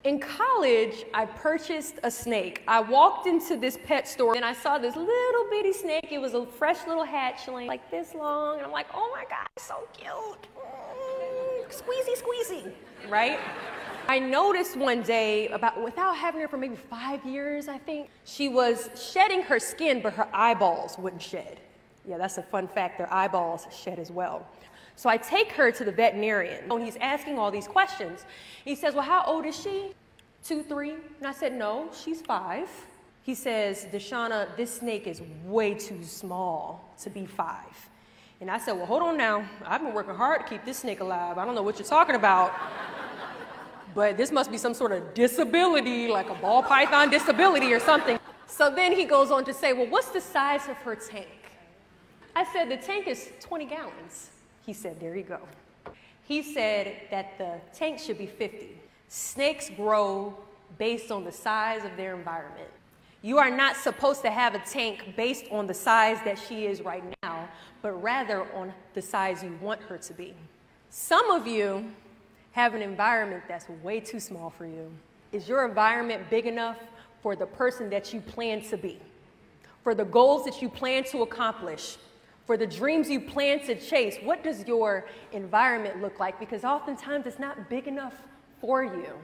In college, I purchased a snake. I walked into this pet store and I saw this little bitty snake. It was a fresh little hatchling, like this long. And I'm like, oh my God, it's so cute. Squeezy, squeezy, right? I noticed one day, without having her for maybe 5 years, I think, she was shedding her skin, but her eyeballs wouldn't shed. Yeah, that's a fun fact. Their eyeballs shed as well. So I take her to the veterinarian, and he's asking all these questions. He says, well, how old is she? 2, 3? And I said, no, she's 5. He says, Deshauna, this snake is way too small to be 5. And I said, well, hold on now. I've been working hard to keep this snake alive. I don't know what you're talking about, but this must be some sort of disability, like a ball python disability or something. So then he goes on to say, well, what's the size of her tank? I said, the tank is 20 gallons. He said, there you go. He said that the tank should be 50. Snakes grow based on the size of their environment. You are not supposed to have a tank based on the size that she is right now, but rather on the size you want her to be. Some of you have an environment that's way too small for you. Is your environment big enough for the person that you plan to be, for the goals that you plan to accomplish, for the dreams you plan to chase? What does your environment look like? Because oftentimes it's not big enough for you.